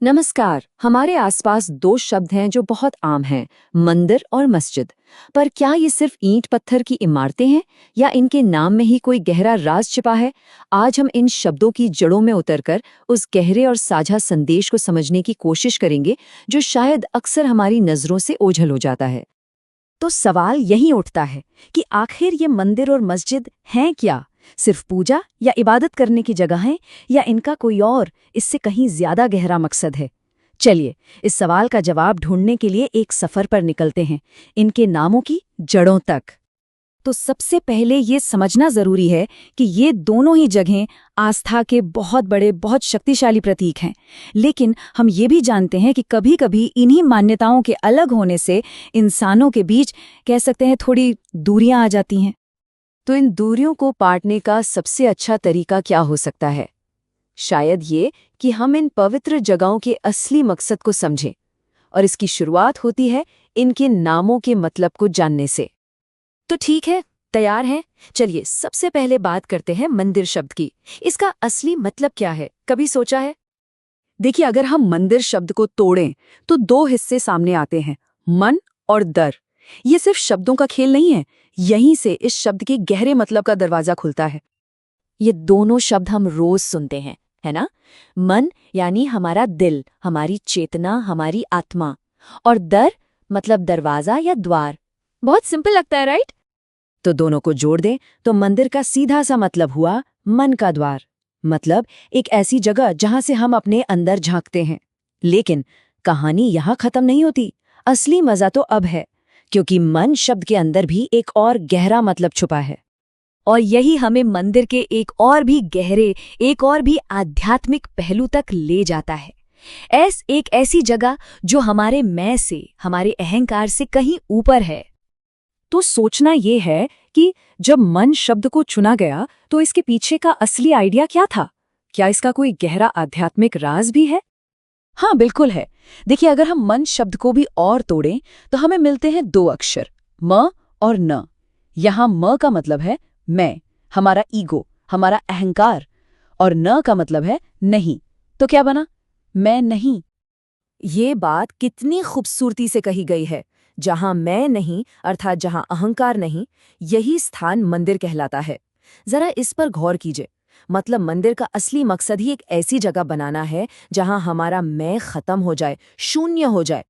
नमस्कार। हमारे आसपास दो शब्द हैं जो बहुत आम हैं, मंदिर और मस्जिद। पर क्या ये सिर्फ ईंट पत्थर की इमारतें हैं या इनके नाम में ही कोई गहरा राज छिपा है? आज हम इन शब्दों की जड़ों में उतरकर उस गहरे और साझा संदेश को समझने की कोशिश करेंगे जो शायद अक्सर हमारी नजरों से ओझल हो जाता है। तो सवाल यही उठता है कि आखिर ये मंदिर और मस्जिद हैं क्या? सिर्फ पूजा या इबादत करने की जगह हैं या इनका कोई और इससे कहीं ज्यादा गहरा मकसद है? चलिए इस सवाल का जवाब ढूंढने के लिए एक सफर पर निकलते हैं, इनके नामों की जड़ों तक। तो सबसे पहले ये समझना जरूरी है कि ये दोनों ही जगहें आस्था के बहुत बड़े, बहुत शक्तिशाली प्रतीक हैं। लेकिन हम ये भी जानते हैं कि कभी-कभी इन्हीं मान्यताओं के अलग होने से इंसानों के बीच कह सकते हैं थोड़ी दूरियां आ जाती हैं। तो इन दूरियों को पाटने का सबसे अच्छा तरीका क्या हो सकता है? शायद ये कि हम इन पवित्र जगहों के असली मकसद को समझें। और इसकी शुरुआत होती है इनके नामों के मतलब को जानने से। तो ठीक है, तैयार हैं? चलिए सबसे पहले बात करते हैं मंदिर शब्द की। इसका असली मतलब क्या है, कभी सोचा है? देखिए, अगर हम मंदिर शब्द को तोड़ें तो दो हिस्से सामने आते हैं, मन और दर। ये सिर्फ शब्दों का खेल नहीं है, यहीं से इस शब्द के गहरे मतलब का दरवाजा खुलता है। ये दोनों शब्द हम रोज सुनते हैं, है ना? मन यानी हमारा दिल, हमारी चेतना, हमारी आत्मा। और दर मतलब दरवाजा या द्वार। बहुत सिंपल लगता है, राइट? तो दोनों को जोड़ दें तो मंदिर का सीधा सा मतलब हुआ मन का द्वार। मतलब एक ऐसी जगह जहां से हम अपने अंदर झांकते हैं। लेकिन कहानी यहां खत्म नहीं होती। असली मजा तो अब है, क्योंकि मन शब्द के अंदर भी एक और गहरा मतलब छुपा है। और यही हमें मंदिर के एक और भी गहरे, एक और भी आध्यात्मिक पहलू तक ले जाता है। एक ऐसी जगह जो हमारे मैं से, हमारे अहंकार से कहीं ऊपर है। तो सोचना ये है कि जब मन शब्द को चुना गया तो इसके पीछे का असली आइडिया क्या था? क्या इसका कोई गहरा आध्यात्मिक राज भी है? हाँ, बिल्कुल है। देखिए, अगर हम मन शब्द को भी और तोड़ें तो हमें मिलते हैं दो अक्षर, म और न। यहाँ म का मतलब है मैं, हमारा ईगो, हमारा अहंकार। और न का मतलब है नहीं। तो क्या बना? मैं नहीं। ये बात कितनी खूबसूरती से कही गई है। जहां मैं नहीं, अर्थात जहां अहंकार नहीं, यही स्थान मंदिर कहलाता है। जरा इस पर गौर कीजिए। मतलब मंदिर का असली मकसद ही एक ऐसी जगह बनाना है जहां हमारा मैं खत्म हो जाए, शून्य हो जाए।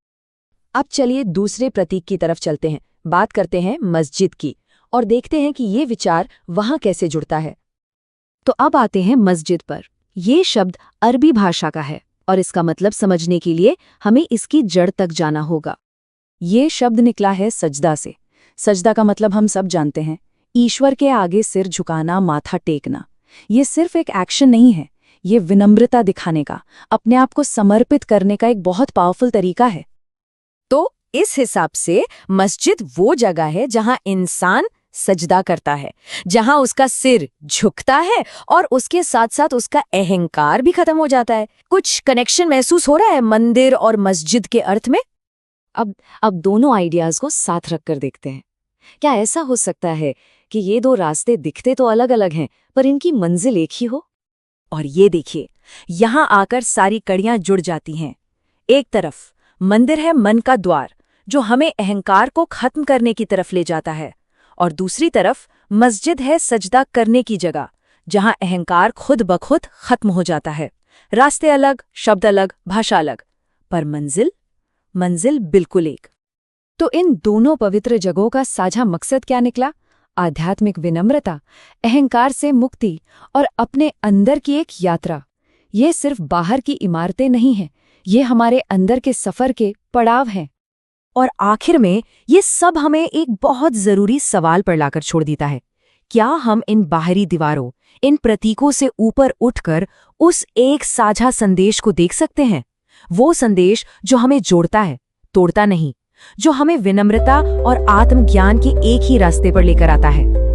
अब चलिए दूसरे प्रतीक की तरफ चलते हैं। बात करते हैं मस्जिद की और देखते हैं कि ये विचार वहां कैसे जुड़ता है। तो अब आते हैं मस्जिद पर। ये शब्द अरबी भाषा का है और इसका मतलब समझने के लिए हमें इसकी जड़ तक जाना होगा। ये शब्द निकला है सजदा से। सजदा का मतलब हम सब जानते हैं, ईश्वर के आगे सिर झुकाना, माथा टेकना। ये सिर्फ एक एक्शन नहीं है, ये विनम्रता दिखाने का, अपने आप को समर्पित करने का एक बहुत पावरफुल तरीका है। तो इस हिसाब से मस्जिद वो जगह है जहां इंसान सजदा करता है, जहां उसका सिर झुकता है और उसके साथ साथ उसका अहंकार भी खत्म हो जाता है। कुछ कनेक्शन महसूस हो रहा है मंदिर और मस्जिद के अर्थ में? अब दोनों आइडियाज को साथ रखकर देखते हैं। क्या ऐसा हो सकता है कि ये दो रास्ते दिखते तो अलग अलग हैं, पर इनकी मंजिल एक ही हो? और ये देखिए, यहां आकर सारी कड़ियां जुड़ जाती हैं। एक तरफ मंदिर है मन का द्वार, जो हमें अहंकार को खत्म करने की तरफ ले जाता है। और दूसरी तरफ मस्जिद है सजदा करने की जगह, जहां अहंकार खुद ब खुद खत्म हो जाता है। रास्ते अलग, शब्द अलग, भाषा अलग, पर मंजिल बिल्कुल एक। तो इन दोनों पवित्र जगहों का साझा मकसद क्या निकला? आध्यात्मिक विनम्रता, अहंकार से मुक्ति और अपने अंदर की एक यात्रा। ये सिर्फ बाहर की इमारतें नहीं हैं, ये हमारे अंदर के सफर के पड़ाव हैं। और आखिर में ये सब हमें एक बहुत जरूरी सवाल पर लाकर छोड़ देता है। क्या हम इन बाहरी दीवारों, इन प्रतीकों से ऊपर उठकर उस एक साझा संदेश को देख सकते हैं? वो संदेश जो हमें जोड़ता है, तोड़ता नहीं, जो हमें विनम्रता और आत्मज्ञान के एक ही रास्ते पर लेकर आता है।